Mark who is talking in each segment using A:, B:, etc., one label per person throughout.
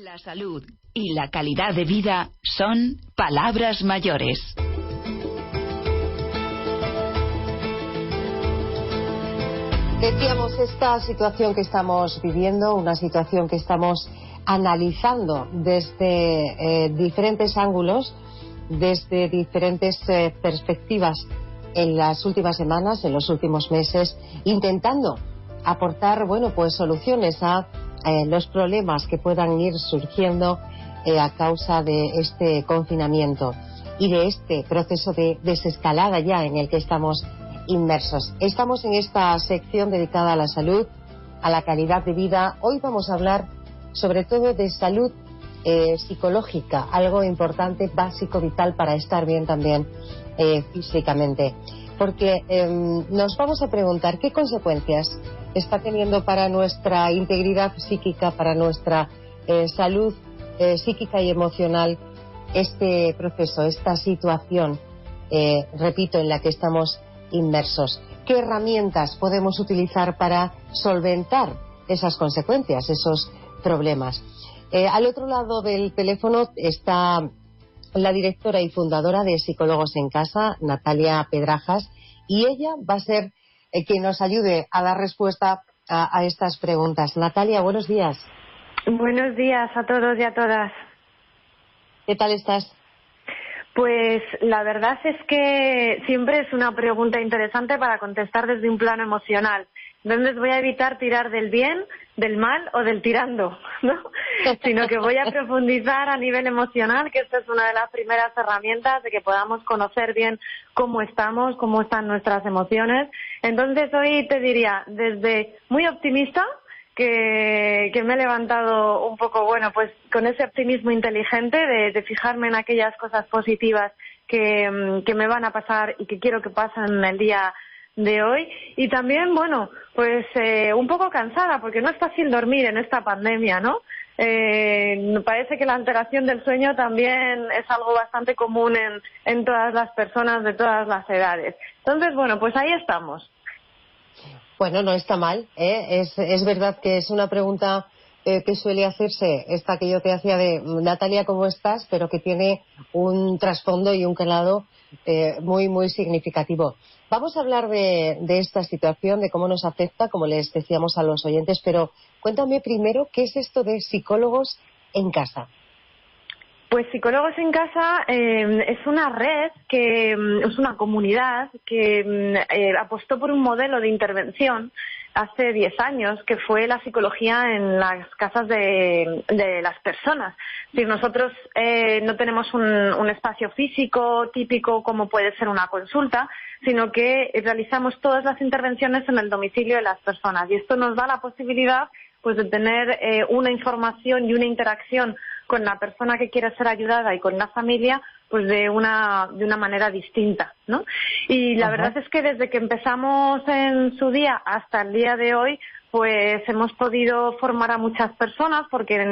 A: La salud y la calidad de vida son palabras mayores.
B: Decíamos, esta situación que estamos viviendo, una situación que estamos analizando desde diferentes ángulos, desde diferentes perspectivas en las últimas semanas, en los últimos meses, intentando aportar, pues soluciones a los problemas que puedan ir surgiendo a causa de este confinamiento y de este proceso de desescalada ya en el que estamos inmersos. Estamos en esta sección dedicada a la salud, a la calidad de vida. Hoy vamos a hablar sobre todo de salud psicológica, algo importante, básico, vital para estar bien también físicamente. Porque nos vamos a preguntar qué consecuencias está teniendo para nuestra integridad psíquica, para nuestra salud psíquica y emocional este proceso, esta situación, repito, en la que estamos inmersos. ¿Qué herramientas podemos utilizar para solventar esas consecuencias, esos problemas? Al otro lado del teléfono está la directora y fundadora de Psicólogos en Casa, Natalia Pedrajas, y ella va a ser quien nos ayude a dar respuesta a estas preguntas. Natalia, buenos días.
C: Buenos días a todos y a todas.
B: ¿Qué tal estás?
C: Pues la verdad es que siempre es una pregunta interesante para contestar desde un plano emocional. Entonces voy a evitar tirar del bien, del mal o del tirando, ¿no? Sino que voy a profundizar a nivel emocional, que esta es una de las primeras herramientas de que podamos conocer bien cómo estamos, cómo están nuestras emociones. Entonces hoy te diría, desde muy optimista, que me he levantado un poco, pues con ese optimismo inteligente de fijarme en aquellas cosas positivas que me van a pasar y que quiero que pasen en el día de hoy. Y también, pues un poco cansada, porque no es fácil dormir en esta pandemia, ¿no? Me parece que la alteración del sueño también es algo bastante común en todas las personas de todas las edades. Entonces, pues ahí estamos.
B: Bueno, no está mal, ¿eh? Es verdad que es una pregunta que suele hacerse, esta que yo te hacía de Natalia, ¿cómo estás? Pero que tiene un trasfondo y un calado muy, muy significativo. Vamos a hablar de esta situación, de cómo nos afecta, como les decíamos a los oyentes, pero cuéntame primero, ¿qué es esto de Psicólogos en Casa?
C: Pues Psicólogos en Casa es una red, es una comunidad que apostó por un modelo de intervención hace 10 años, que fue la psicología en las casas de las personas. Es decir, nosotros no tenemos un espacio físico típico como puede ser una consulta, sino que realizamos todas las intervenciones en el domicilio de las personas. Y esto nos da la posibilidad de tener una información y una interacción con la persona que quiere ser ayudada y con la familia, de una manera distinta, ¿no? Y la verdad es que desde que empezamos en su día hasta el día de hoy, pues hemos podido formar a muchas personas, porque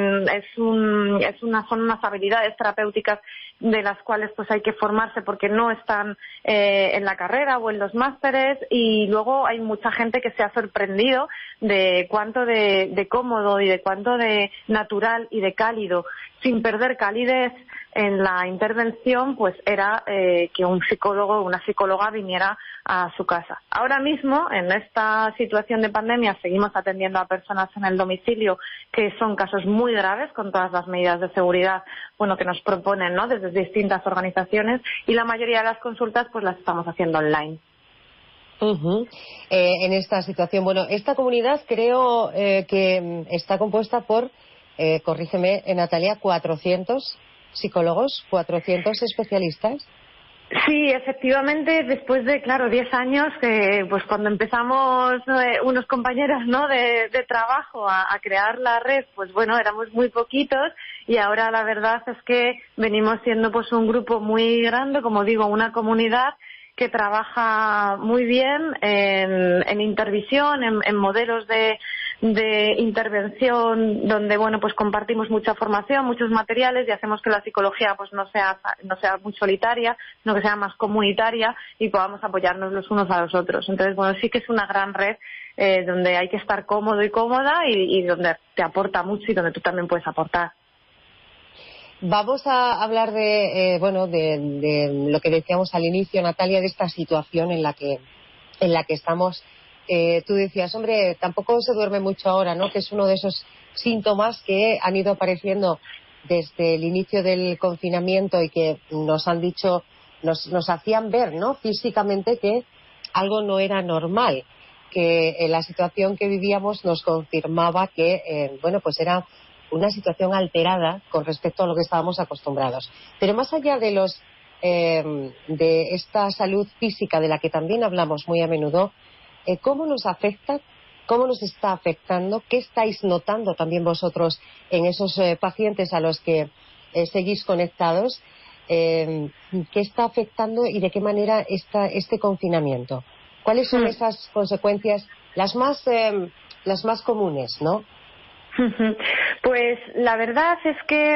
C: son unas habilidades terapéuticas de las cuales hay que formarse porque no están en la carrera o en los másteres, y luego hay mucha gente que se ha sorprendido de cuánto de cómodo y de cuánto de natural y de cálido, sin perder calidez en la intervención, era que un psicólogo o una psicóloga viniera a su casa. Ahora mismo, en esta situación de pandemia, seguimos atendiendo a personas en el domicilio, que son casos muy graves, con todas las medidas de seguridad que nos proponen, ¿no?, desde distintas organizaciones, y la mayoría de las consultas las estamos haciendo online.
B: En esta situación, esta comunidad creo que está compuesta por, corrígeme, Natalia, 400 psicólogos, 400 especialistas.
C: Sí, efectivamente, después de, 10 años, que cuando empezamos unos compañeros, ¿no?, de trabajo a crear la red, éramos muy poquitos, y ahora la verdad es que venimos siendo un grupo muy grande, como digo, una comunidad que trabaja muy bien en intervisión, en modelos de intervención, donde compartimos mucha formación, muchos materiales, y hacemos que la psicología no sea muy solitaria, sino que sea más comunitaria y podamos apoyarnos los unos a los otros. Entonces, sí que es una gran red donde hay que estar cómodo y cómoda, y donde te aporta mucho y donde tú también puedes aportar.
B: Vamos a hablar de lo que decíamos al inicio, Natalia, de esta situación en la que estamos. Tú decías, hombre, tampoco se duerme mucho ahora, ¿no? Que es uno de esos síntomas que han ido apareciendo desde el inicio del confinamiento y que nos han dicho, nos hacían ver, ¿no? Físicamente que algo no era normal, que la situación que vivíamos nos confirmaba que, pues era una situación alterada con respecto a lo que estábamos acostumbrados. Pero más allá de de esta salud física de la que también hablamos muy a menudo, ¿cómo nos afecta? ¿Cómo nos está afectando? ¿Qué estáis notando también vosotros en esos pacientes a los que seguís conectados? ¿Qué está afectando y de qué manera está este confinamiento? ¿Cuáles son esas consecuencias las más comunes, no?
C: Pues la verdad es que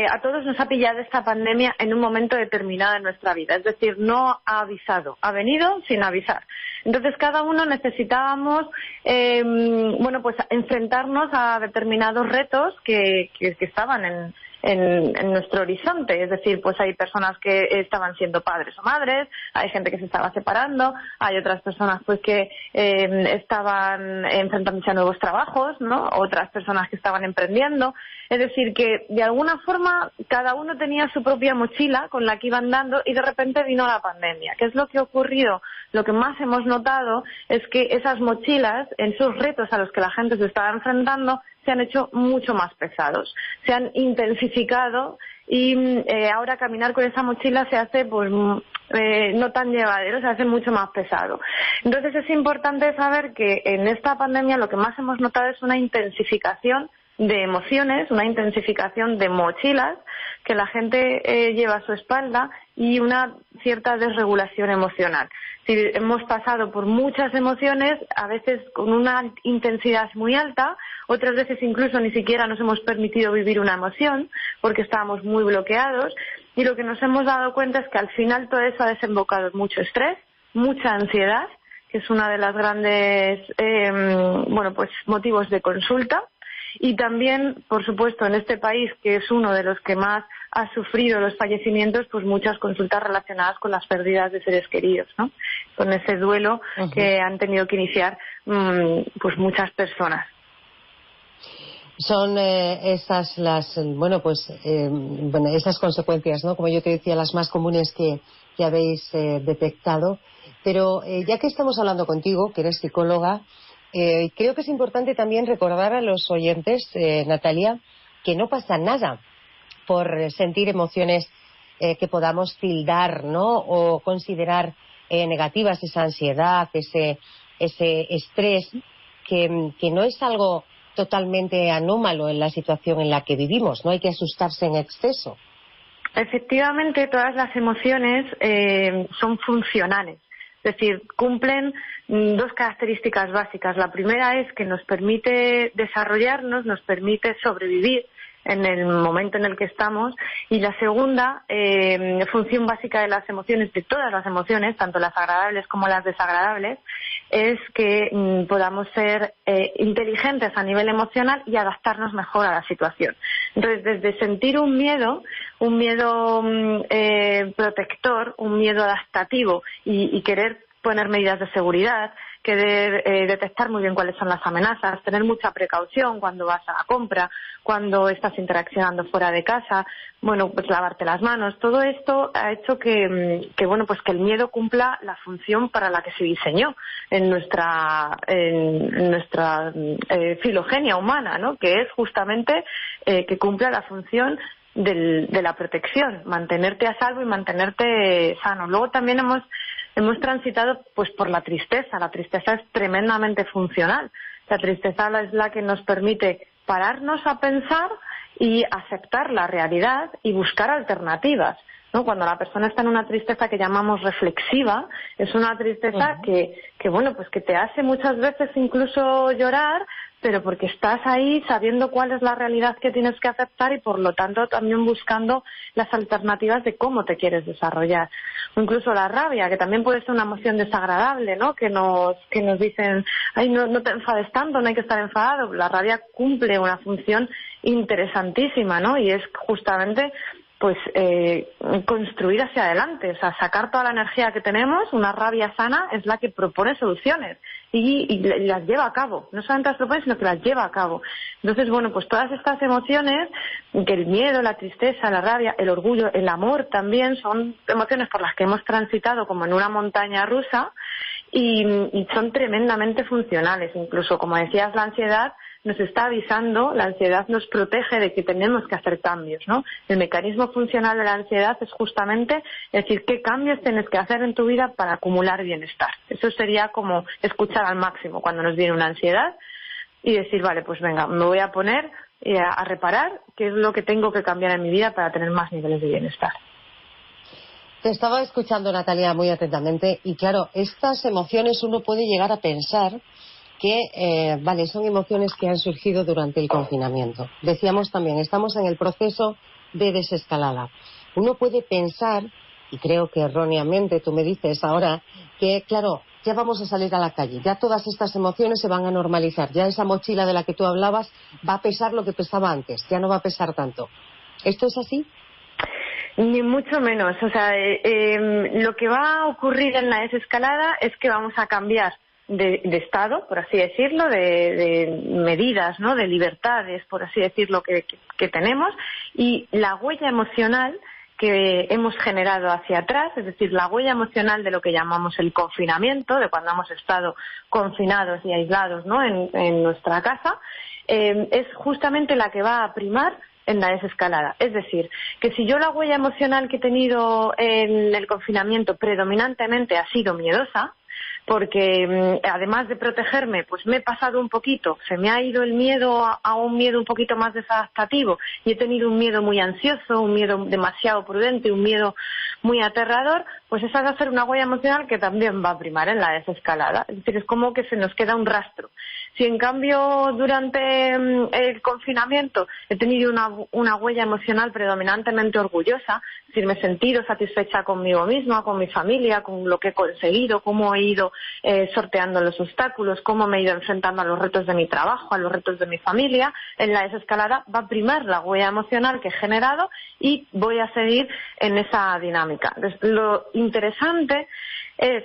C: a todos nos ha pillado esta pandemia en un momento determinado de nuestra vida. Es decir, no ha avisado, ha venido sin avisar. Entonces cada uno necesitábamos pues enfrentarnos a determinados retos que estaban en nuestro horizonte. Es decir, pues hay personas que estaban siendo padres o madres, hay gente que se estaba separando, hay otras personas pues que estaban enfrentándose a nuevos trabajos, ¿no? Otras personas que estaban emprendiendo. Es decir, que de alguna forma cada uno tenía su propia mochila con la que iban dando y de repente vino la pandemia. ¿Qué es lo que ha ocurrido? Lo que más hemos notado es que esas mochilas, en esos retos a los que la gente se estaba enfrentando, se han hecho mucho más pesados, se han intensificado y ahora caminar con esa mochila se hace no tan llevadero, se hace mucho más pesado. Entonces es importante saber que en esta pandemia lo que más hemos notado es una intensificación de emociones, una intensificación de mochilas que la gente lleva a su espalda y una cierta desregulación emocional. Si hemos pasado por muchas emociones, a veces con una intensidad muy alta, otras veces incluso ni siquiera nos hemos permitido vivir una emoción porque estábamos muy bloqueados, y lo que nos hemos dado cuenta es que al final todo eso ha desembocado en mucho estrés, mucha ansiedad, que es una de las grandes motivos de consulta. Y también, por supuesto, en este país, que es uno de los que más ha sufrido los fallecimientos, pues muchas consultas relacionadas con las pérdidas de seres queridos, ¿no? Con ese duelo que han tenido que iniciar pues muchas personas.
B: Son esas esas consecuencias, ¿no? Como yo te decía, las más comunes que habéis detectado. Pero ya que estamos hablando contigo, que eres psicóloga, creo que es importante también recordar a los oyentes, Natalia, que no pasa nada por sentir emociones que podamos tildar, ¿no? O considerar negativas, esa ansiedad, ese estrés, que no es algo totalmente anómalo en la situación en la que vivimos. No hay que asustarse en exceso.
C: Efectivamente, todas las emociones son funcionales. Es decir, cumplen dos características básicas. La primera es que nos permite desarrollarnos, nos permite sobrevivir en el momento en el que estamos, y la segunda función básica de las emociones, de todas las emociones, tanto las agradables como las desagradables, es que podamos ser inteligentes a nivel emocional y adaptarnos mejor a la situación. Entonces, desde sentir un miedo protector, un miedo adaptativo y querer poner medidas de seguridad, querer detectar muy bien cuáles son las amenazas, tener mucha precaución cuando vas a la compra, cuando estás interaccionando fuera de casa, pues lavarte las manos. Todo esto ha hecho que el miedo cumpla la función para la que se diseñó en nuestra filogenia humana, ¿no? Que es justamente que cumpla la función de la protección, mantenerte a salvo y mantenerte sano. Luego también hemos transitado pues por la tristeza. La tristeza es tremendamente funcional. La tristeza es la que nos permite pararnos a pensar y aceptar la realidad y buscar alternativas, ¿no? Cuando la persona está en una tristeza que llamamos reflexiva, es una tristeza que te hace muchas veces incluso llorar, pero porque estás ahí sabiendo cuál es la realidad que tienes que aceptar y por lo tanto también buscando las alternativas de cómo te quieres desarrollar. O incluso la rabia, que también puede ser una emoción desagradable, ¿no? Que nos dicen, ay, no te enfades tanto, no hay que estar enfadado. La rabia cumple una función interesantísima, ¿no? Y es justamente pues construir hacia adelante, o sea, sacar toda la energía que tenemos. Una rabia sana es la que propone soluciones y las lleva a cabo, no solamente las propone, sino que las lleva a cabo. Entonces, bueno, pues todas estas emociones, que el miedo, la tristeza, la rabia, el orgullo, el amor también, son emociones por las que hemos transitado como en una montaña rusa y son tremendamente funcionales. Incluso, como decías, la ansiedad nos está avisando, la ansiedad nos protege de que tenemos que hacer cambios, ¿no? El mecanismo funcional de la ansiedad es justamente decir qué cambios tienes que hacer en tu vida para acumular bienestar. Eso sería como escuchar al máximo cuando nos viene una ansiedad y decir, vale, pues venga, me voy a poner a reparar qué es lo que tengo que cambiar en mi vida para tener más niveles de bienestar.
B: Te estaba escuchando, Natalia, muy atentamente, y claro, estas emociones uno puede llegar a pensar que, vale, son emociones que han surgido durante el confinamiento. Decíamos también, estamos en el proceso de desescalada. Uno puede pensar, y creo que erróneamente tú me dices ahora, que claro, ya vamos a salir a la calle, ya todas estas emociones se van a normalizar, ya esa mochila de la que tú hablabas va a pesar lo que pesaba antes, ya no va a pesar tanto. ¿Esto es así?
C: Ni mucho menos. O sea, lo que va a ocurrir en la desescalada es que vamos a cambiar de estado, por así decirlo, de medidas, ¿no? De libertades, por así decirlo, que tenemos, y la huella emocional que hemos generado hacia atrás, es decir, la huella emocional de lo que llamamos el confinamiento, de cuando hemos estado confinados y aislados, ¿no? en nuestra casa, es justamente la que va a primar en la desescalada. Es decir, que si yo la huella emocional que he tenido en el confinamiento predominantemente ha sido miedosa, porque además de protegerme, pues me he pasado un poquito, se me ha ido el miedo a un miedo un poquito más desadaptativo y he tenido un miedo muy ansioso, un miedo demasiado prudente, un miedo muy aterrador, pues esa va a ser una huella emocional que también va a primar en la desescalada. Es decir, es como que se nos queda un rastro. Si en cambio durante el confinamiento he tenido una huella emocional predominantemente orgullosa, es decir, me he sentido satisfecha conmigo misma, con mi familia, con lo que he conseguido, cómo he ido sorteando los obstáculos, cómo me he ido enfrentando a los retos de mi trabajo, a los retos de mi familia, en la desescalada va a primar la huella emocional que he generado y voy a seguir en esa dinámica. Entonces, lo interesante es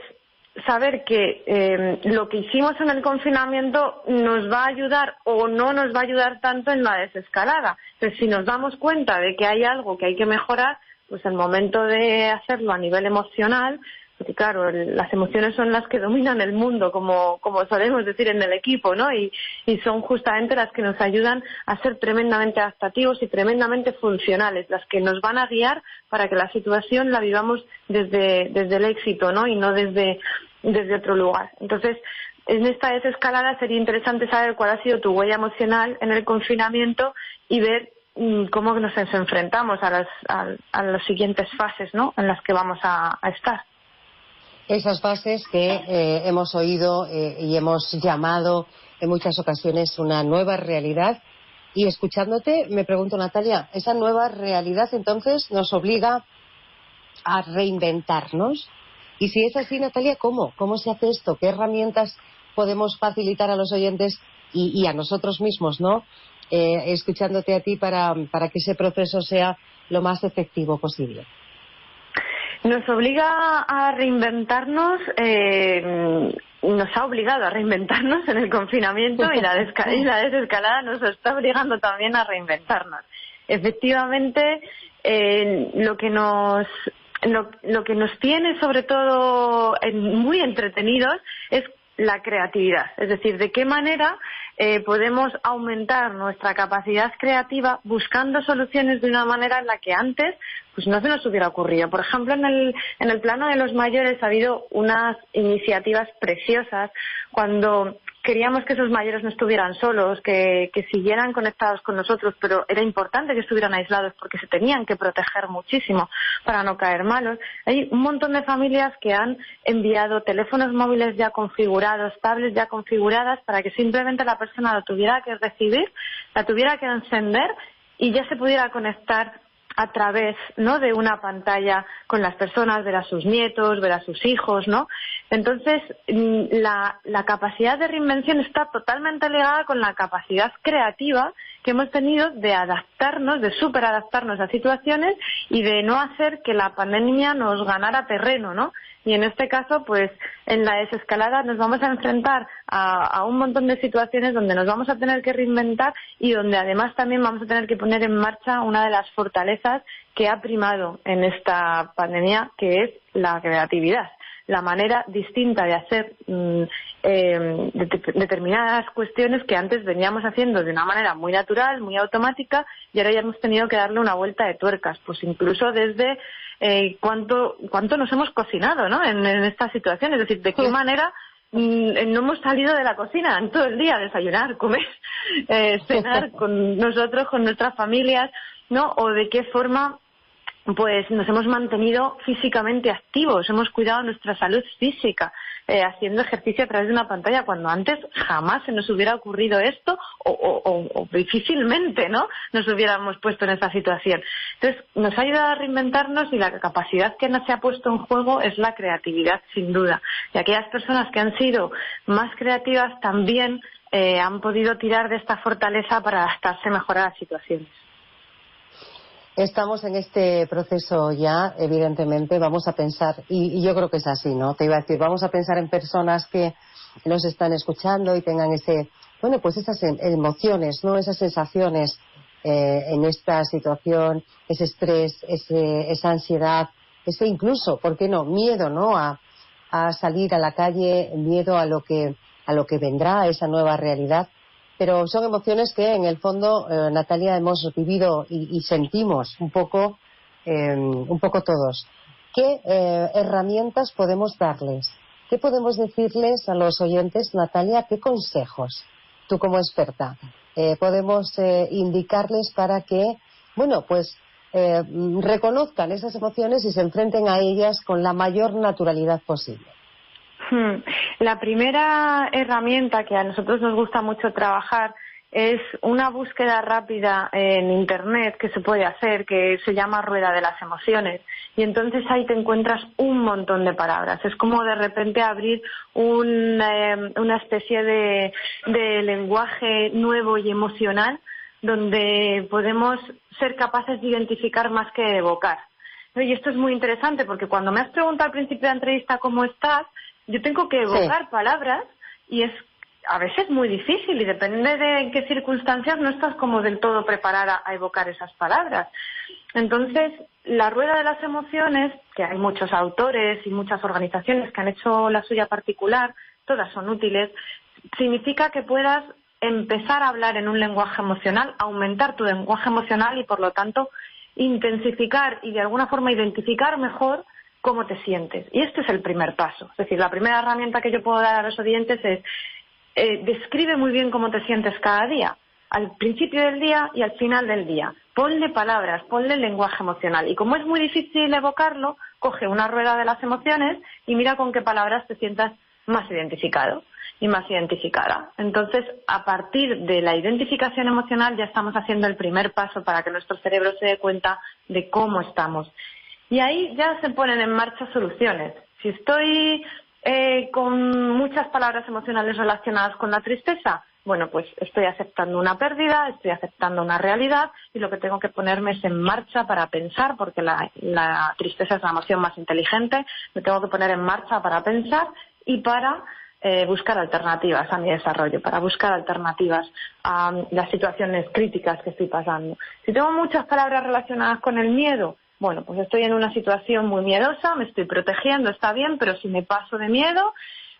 C: saber que lo que hicimos en el confinamiento nos va a ayudar o no nos va a ayudar tanto en la desescalada. Entonces, si nos damos cuenta de que hay algo que hay que mejorar, pues el momento de hacerlo a nivel emocional, porque claro, las emociones son las que dominan el mundo, como solemos decir en el equipo, ¿no? Y son justamente las que nos ayudan a ser tremendamente adaptativos y tremendamente funcionales, las que nos van a guiar para que la situación la vivamos desde el éxito, ¿no? Y no desde otro lugar. Entonces, en esta desescalada sería interesante saber cuál ha sido tu huella emocional en el confinamiento y ver cómo nos enfrentamos a las siguientes fases, ¿no? En las que vamos a estar.
B: Esas fases que hemos oído y hemos llamado en muchas ocasiones una nueva realidad. Y escuchándote, me pregunto, Natalia, ¿esa nueva realidad entonces nos obliga a reinventarnos? Y si es así, Natalia, ¿cómo? ¿Cómo se hace esto? ¿Qué herramientas podemos facilitar a los oyentes y a nosotros mismos, ¿no? Escuchándote a ti para que ese proceso sea lo más efectivo posible.
C: Nos obliga a reinventarnos, nos ha obligado a reinventarnos en el confinamiento y la desescalada nos está obligando también a reinventarnos. Efectivamente, lo que nos tiene sobre todo muy entretenidos es la creatividad, es decir, de qué manera podemos aumentar nuestra capacidad creativa buscando soluciones de una manera en la que antes pues no se nos hubiera ocurrido. Por ejemplo, en el plano de los mayores ha habido unas iniciativas preciosas cuando queríamos que esos mayores no estuvieran solos, que siguieran conectados con nosotros, pero era importante que estuvieran aislados porque se tenían que proteger muchísimo para no caer malos. Hay un montón de familias que han enviado teléfonos móviles ya configurados, tablets ya configuradas, para que simplemente la persona lo tuviera que recibir, la tuviera que encender y ya se pudiera conectar a través, ¿no?, de una pantalla con las personas, ver a sus nietos, ver a sus hijos, ¿no? Entonces, la capacidad de reinvención está totalmente ligada con la capacidad creativa que hemos tenido de adaptarnos, de superadaptarnos a situaciones y de no hacer que la pandemia nos ganara terreno, ¿no? Y en este caso, pues, en la desescalada nos vamos a enfrentar a un montón de situaciones donde nos vamos a tener que reinventar y donde además también vamos a tener que poner en marcha una de las fortalezas que ha primado en esta pandemia, que es la creatividad. La manera distinta de hacer determinadas cuestiones que antes veníamos haciendo de una manera muy natural, muy automática, y ahora ya hemos tenido que darle una vuelta de tuercas, pues incluso desde cuánto nos hemos cocinado, ¿no?, en esta situación, es decir, de qué manera no hemos salido de la cocina en todo el día, desayunar, comer, cenar con nosotros, con nuestras familias, ¿no?, o de qué forma pues nos hemos mantenido físicamente activos, hemos cuidado nuestra salud física, haciendo ejercicio a través de una pantalla, cuando antes jamás se nos hubiera ocurrido esto o difícilmente, ¿no?, nos hubiéramos puesto en esta situación. Entonces, nos ha ayudado a reinventarnos y la capacidad que nos ha puesto en juego es la creatividad, sin duda. Y aquellas personas que han sido más creativas también han podido tirar de esta fortaleza para adaptarse mejor a las situaciones.
B: Estamos en este proceso ya, evidentemente, vamos a pensar, y yo creo que es así, ¿no? Te iba a decir, vamos a pensar en personas que nos están escuchando y tengan esas emociones, ¿no?, esas sensaciones en esta situación, ese estrés, esa ansiedad, ese incluso, ¿por qué no?, miedo, ¿no?, a salir a la calle, miedo a lo que vendrá, a esa nueva realidad. Pero son emociones que, en el fondo, Natalia, hemos vivido y sentimos un poco todos. ¿Qué herramientas podemos darles? ¿Qué podemos decirles a los oyentes, Natalia? ¿Qué consejos, tú como experta, podemos indicarles para que, reconozcan esas emociones y se enfrenten a ellas con la mayor naturalidad posible?
C: La primera herramienta que a nosotros nos gusta mucho trabajar es una búsqueda rápida en Internet que se puede hacer, que se llama Rueda de las Emociones. Y entonces ahí te encuentras un montón de palabras. Es como de repente abrir una especie de lenguaje nuevo y emocional donde podemos ser capaces de identificar más que evocar. Y esto es muy interesante porque cuando me has preguntado al principio de la entrevista cómo estás, yo tengo que evocar palabras y es a veces muy difícil y depende de en qué circunstancias no estás como del todo preparada a evocar esas palabras. Entonces, la rueda de las emociones, que hay muchos autores y muchas organizaciones que han hecho la suya particular, todas son útiles, significa que puedas empezar a hablar en un lenguaje emocional, aumentar tu lenguaje emocional y, por lo tanto, intensificar y de alguna forma identificar mejor cómo te sientes. Y este es el primer paso. Es decir, la primera herramienta que yo puedo dar a los oyentes es describe muy bien cómo te sientes cada día, al principio del día y al final del día. Ponle palabras, ponle lenguaje emocional. Y como es muy difícil evocarlo, coge una rueda de las emociones y mira con qué palabras te sientas más identificado y más identificada. Entonces, a partir de la identificación emocional ya estamos haciendo el primer paso para que nuestro cerebro se dé cuenta de cómo estamos. Y ahí ya se ponen en marcha soluciones. Si estoy con muchas palabras emocionales relacionadas con la tristeza, bueno, pues estoy aceptando una pérdida, estoy aceptando una realidad y lo que tengo que ponerme es en marcha para pensar, porque la tristeza es la emoción más inteligente, me tengo que poner en marcha para pensar y para buscar alternativas a mi desarrollo, para buscar alternativas a las situaciones críticas que estoy pasando. Si tengo muchas palabras relacionadas con el miedo, bueno, pues estoy en una situación muy miedosa, me estoy protegiendo, está bien, pero si me paso de miedo,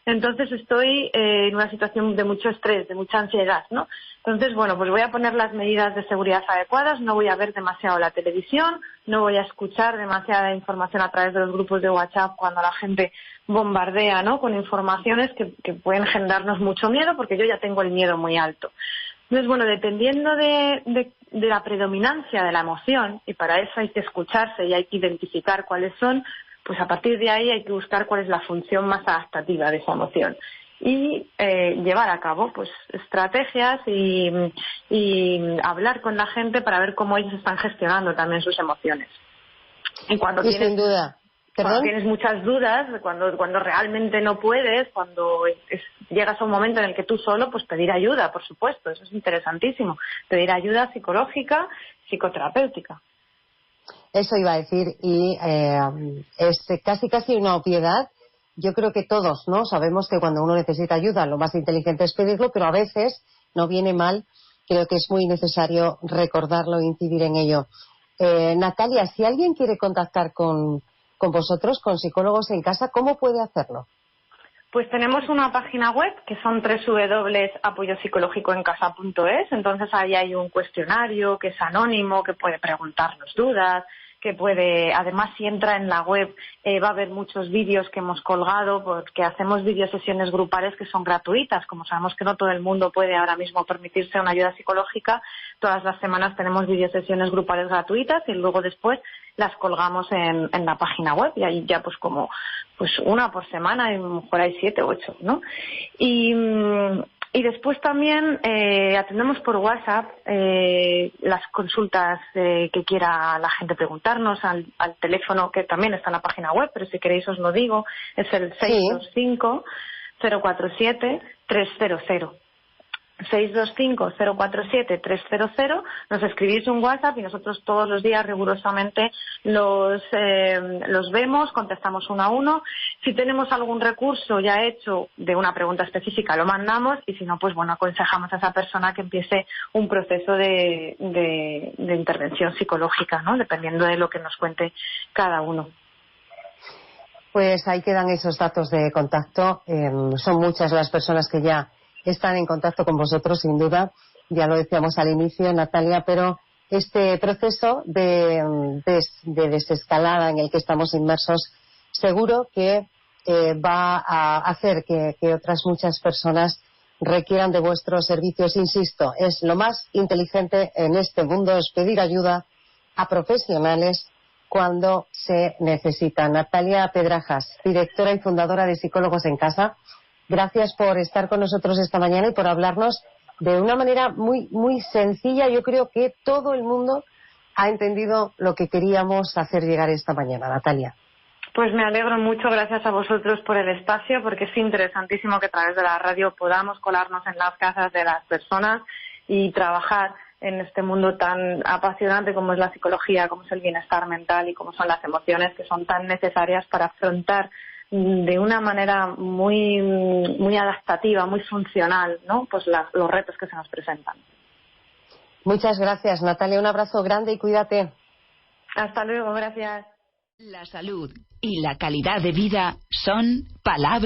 C: entonces estoy en una situación de mucho estrés, de mucha ansiedad, ¿no? Entonces, bueno, pues voy a poner las medidas de seguridad adecuadas, no voy a ver demasiado la televisión, no voy a escuchar demasiada información a través de los grupos de WhatsApp cuando la gente bombardea, ¿no?, con informaciones que pueden generarnos mucho miedo, porque yo ya tengo el miedo muy alto. Entonces, bueno, dependiendo de la predominancia de la emoción, y para eso hay que escucharse y hay que identificar cuáles son, pues a partir de ahí hay que buscar cuál es la función más adaptativa de esa emoción y llevar a cabo pues estrategias y hablar con la gente para ver cómo ellos están gestionando también sus emociones. Y cuando tienes,
B: sin duda.
C: cuando tienes muchas dudas, cuando realmente no puedes, cuando llegas a un momento en el que tú solo, pues pedir ayuda, por supuesto, eso es interesantísimo. Pedir ayuda psicológica, psicoterapéutica.
B: Eso iba a decir, y es casi una obviedad. Yo creo que todos, ¿no?, sabemos que cuando uno necesita ayuda, lo más inteligente es pedirlo, pero a veces no viene mal. Creo que es muy necesario recordarlo e incidir en ello. Natalia, si alguien quiere contactar con vosotros, con Psicólogos en Casa, ¿cómo puede hacerlo?
C: Pues tenemos una página web que son www.apoyopsicológicoencasa.es. Entonces ahí hay un cuestionario que es anónimo, que puede preguntarnos dudas, que puede, además si entra en la web va a haber muchos vídeos que hemos colgado, porque hacemos videosesiones grupales que son gratuitas. Como sabemos que no todo el mundo puede ahora mismo permitirse una ayuda psicológica, todas las semanas tenemos videosesiones grupales gratuitas y luego después las colgamos en la página web, y ahí ya pues una por semana, y a lo mejor hay 7 u 8, ¿no? Y después también atendemos por WhatsApp las consultas que quiera la gente preguntarnos al teléfono que también está en la página web, pero si queréis os lo digo, es el 625-047-300. 625-047-300, nos escribís un WhatsApp y nosotros todos los días rigurosamente los vemos, contestamos uno a uno. Si tenemos algún recurso ya hecho de una pregunta específica lo mandamos, y si no, pues bueno, aconsejamos a esa persona que empiece un proceso de intervención psicológica, ¿no?, dependiendo de lo que nos cuente cada uno.
B: Pues ahí quedan esos datos de contacto. Son muchas las personas que ya están en contacto con vosotros, sin duda. Ya lo decíamos al inicio, Natalia, pero este proceso de desescalada en el que estamos inmersos seguro que va a hacer que otras muchas personas requieran de vuestros servicios. Insisto, es lo más inteligente en este mundo, es pedir ayuda a profesionales cuando se necesita. Natalia Pedrajas, directora y fundadora de Psicólogos en Casa, gracias por estar con nosotros esta mañana y por hablarnos de una manera muy, muy sencilla. Yo creo que todo el mundo ha entendido lo que queríamos hacer llegar esta mañana. Natalia.
C: Pues me alegro mucho, gracias a vosotros por el espacio, porque es interesantísimo que a través de la radio podamos colarnos en las casas de las personas y trabajar en este mundo tan apasionante como es la psicología, como es el bienestar mental y como son las emociones, que son tan necesarias para afrontar de una manera muy, muy adaptativa, muy funcional, ¿no?, pues los retos que se nos presentan.
B: Muchas gracias, Natalia. Un abrazo grande y cuídate.
C: Hasta luego, gracias.
A: La salud y la calidad de vida son palabras